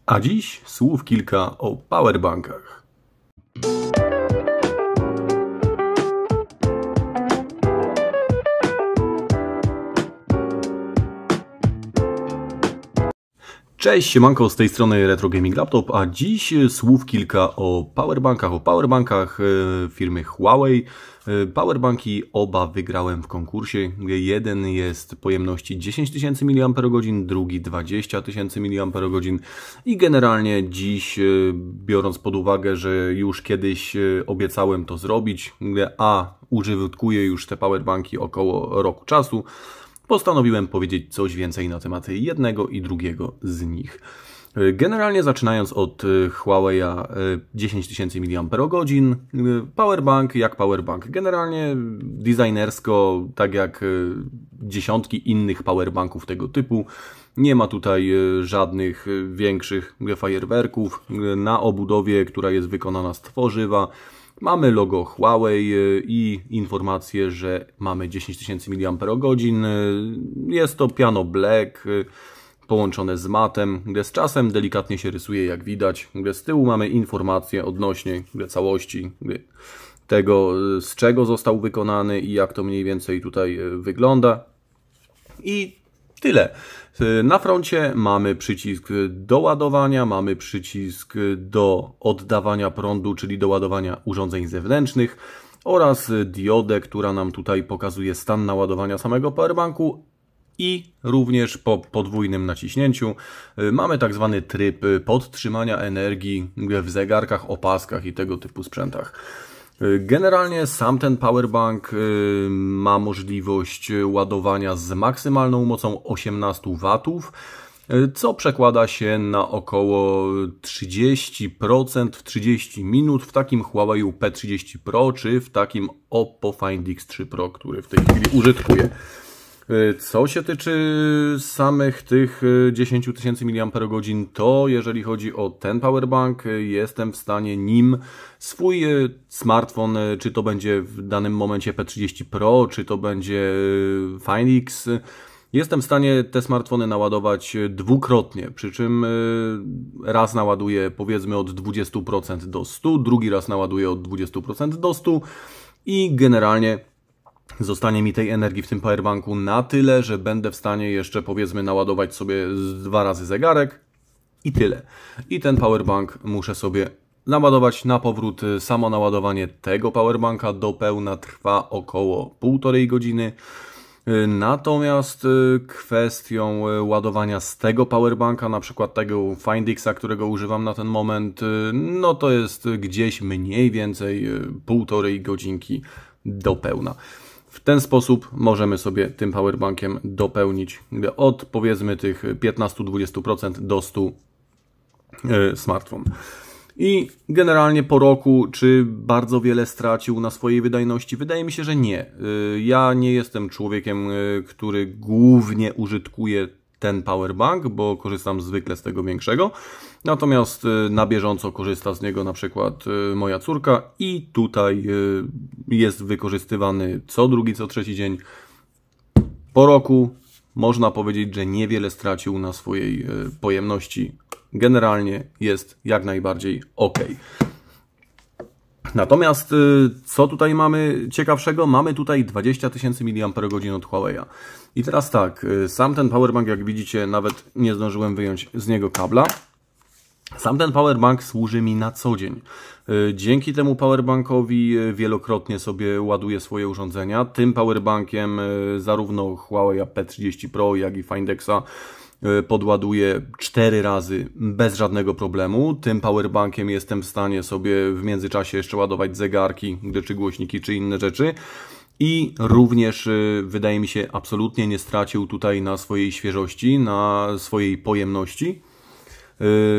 A dziś słów kilka o powerbankach. Cześć, siemanko, z tej strony Retro Gaming Laptop, a dziś słów kilka o powerbankach firmy Huawei. Powerbanki oba wygrałem w konkursie. Jeden jest pojemności 10 000 mAh, drugi 20 000 mAh i generalnie dziś, biorąc pod uwagę, że już kiedyś obiecałem to zrobić, a użytkuję już te powerbanki około roku czasu, postanowiłem powiedzieć coś więcej na temat jednego i drugiego z nich. Generalnie zaczynając od Huawei'a 10 000 mAh, powerbank jak powerbank. Generalnie designersko, tak jak dziesiątki innych powerbanków tego typu, nie ma tutaj żadnych większych fajerwerków. Na obudowie, która jest wykonana z tworzywa, mamy logo Huawei i informację, że mamy 10 000 mAh. Jest to piano black połączone z matem, gdzie z czasem delikatnie się rysuje, jak widać. Gdzie z tyłu mamy informację odnośnie całości tego, z czego został wykonany i jak to mniej więcej tutaj wygląda. I tyle. Na froncie mamy przycisk do ładowania, mamy przycisk do oddawania prądu, czyli do ładowania urządzeń zewnętrznych oraz diodę, która nam tutaj pokazuje stan naładowania samego powerbanku i również po podwójnym naciśnięciu mamy tak zwany tryb podtrzymania energii w zegarkach, opaskach i tego typu sprzętach. Generalnie sam ten powerbank ma możliwość ładowania z maksymalną mocą 18 W, co przekłada się na około 30% w 30 minut w takim Huawei P30 Pro czy w takim Oppo Find X3 Pro, który w tej chwili użytkuję. Co się tyczy samych tych 10 000 mAh, to jeżeli chodzi o ten powerbank, jestem w stanie nim swój smartfon, czy to będzie w danym momencie P30 Pro, czy to będzie Find X, jestem w stanie te smartfony naładować dwukrotnie, przy czym raz naładuję powiedzmy od 20% do 100%, drugi raz naładuję od 20% do 100% i generalnie zostanie mi tej energii w tym powerbanku na tyle, że będę w stanie jeszcze powiedzmy naładować sobie 2 razy zegarek i tyle. I ten powerbank muszę sobie naładować na powrót. Samo naładowanie tego powerbanka do pełna trwa około 1,5 godziny. Natomiast kwestią ładowania z tego powerbanka, na przykład tego Find Xa, którego używam na ten moment, no to jest gdzieś mniej więcej 1,5 godzinki do pełna. W ten sposób możemy sobie tym powerbankiem dopełnić od powiedzmy tych 15-20% do 100% smartfon. I generalnie po roku, czy bardzo wiele stracił na swojej wydajności? Wydaje mi się, że nie. Ja nie jestem człowiekiem, który głównie użytkuje ten powerbank, bo korzystam zwykle z tego większego. Natomiast na bieżąco korzysta z niego na przykład moja córka i tutaj jest wykorzystywany co drugi, co trzeci dzień. Po roku można powiedzieć, że niewiele stracił na swojej pojemności. Generalnie jest jak najbardziej ok. Natomiast co tutaj mamy ciekawszego? Mamy tutaj 20 000 mAh od Huawei'a. I teraz tak, sam ten powerbank, jak widzicie, nawet nie zdążyłem wyjąć z niego kabla. Sam ten powerbank służy mi na co dzień. Dzięki temu powerbankowi wielokrotnie sobie ładuję swoje urządzenia. Tym powerbankiem zarówno Huawei P30 Pro, jak i Find Xa podładuję 4 razy bez żadnego problemu. Tym powerbankiem jestem w stanie sobie w międzyczasie jeszcze ładować zegarki, czy głośniki, czy inne rzeczy. I również wydaje mi się absolutnie nie stracił tutaj na swojej świeżości, na swojej pojemności.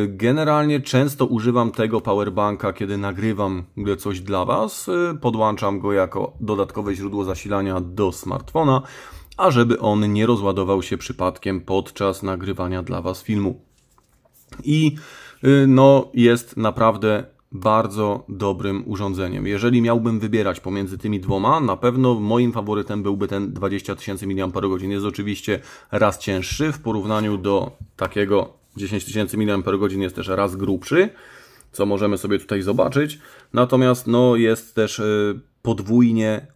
Generalnie często używam tego powerbanka, kiedy nagrywam coś dla Was. Podłączam go jako dodatkowe źródło zasilania do smartfona, ażeby on nie rozładował się przypadkiem podczas nagrywania dla Was filmu. I no, jest naprawdę bardzo dobrym urządzeniem. Jeżeli miałbym wybierać pomiędzy tymi dwoma, na pewno moim faworytem byłby ten 20 000 mAh. Jest oczywiście raz cięższy w porównaniu do takiego 10 000 mAh jest też raz grubszy, co możemy sobie tutaj zobaczyć. Natomiast no, jest też podwójnie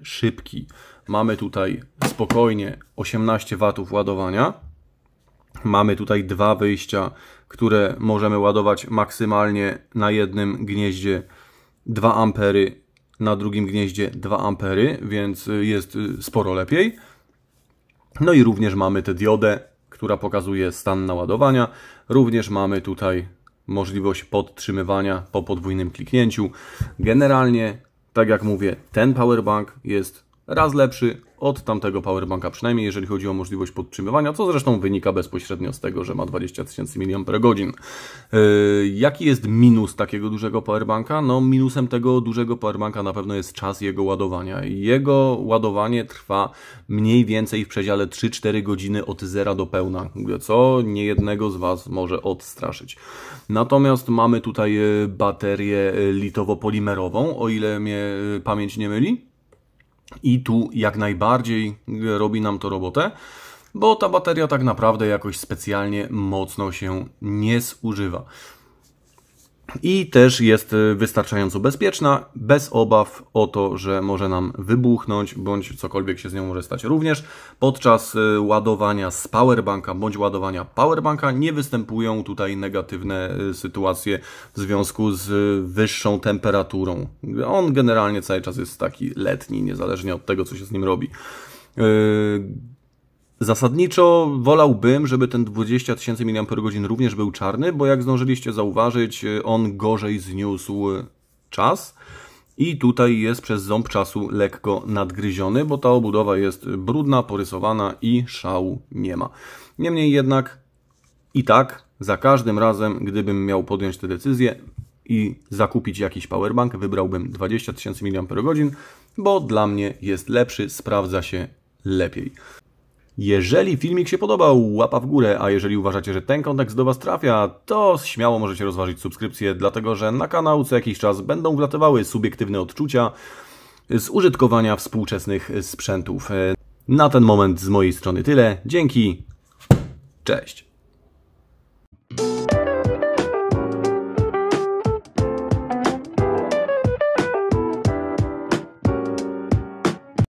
szybki. Mamy tutaj spokojnie 18 W ładowania. Mamy tutaj dwa wyjścia, które możemy ładować maksymalnie na jednym gnieździe 2 A, na drugim gnieździe 2 A, więc jest sporo lepiej. No i również mamy tę diodę, która pokazuje stan naładowania. Również mamy tutaj możliwość podtrzymywania po podwójnym kliknięciu. Generalnie, tak jak mówię, ten powerbank jest raz lepszy od tamtego powerbanka, przynajmniej jeżeli chodzi o możliwość podtrzymywania, co zresztą wynika bezpośrednio z tego, że ma 20 000 mAh. Jaki jest minus takiego dużego powerbanka? No minusem tego dużego powerbanka na pewno jest czas jego ładowania. Jego ładowanie trwa mniej więcej w przedziale 3-4 godziny od zera do pełna, co niejednego z Was może odstraszyć. Natomiast mamy tutaj baterię litowo-polimerową, o ile mnie pamięć nie myli. I tu jak najbardziej robi nam to robotę, bo ta bateria tak naprawdę jakoś specjalnie mocno się nie zużywa. I też jest wystarczająco bezpieczna, bez obaw o to, że może nam wybuchnąć, bądź cokolwiek się z nią może stać. Również podczas ładowania z powerbanka, bądź ładowania powerbanka nie występują tutaj negatywne sytuacje w związku z wyższą temperaturą. On generalnie cały czas jest taki letni, niezależnie od tego, co się z nim robi. Zasadniczo wolałbym, żeby ten 20 000 mAh również był czarny, bo jak zdążyliście zauważyć, on gorzej zniósł czas i tutaj jest przez ząb czasu lekko nadgryziony, bo ta obudowa jest brudna, porysowana i szału nie ma. Niemniej jednak i tak za każdym razem, gdybym miał podjąć tę decyzję i zakupić jakiś powerbank, wybrałbym 20 000 mAh, bo dla mnie jest lepszy, sprawdza się lepiej. Jeżeli filmik się podobał, łapa w górę, a jeżeli uważacie, że ten kontekst do Was trafia, to śmiało możecie rozważyć subskrypcję, dlatego że na kanał co jakiś czas będą wlatywały subiektywne odczucia z użytkowania współczesnych sprzętów. Na ten moment z mojej strony tyle. Dzięki, cześć!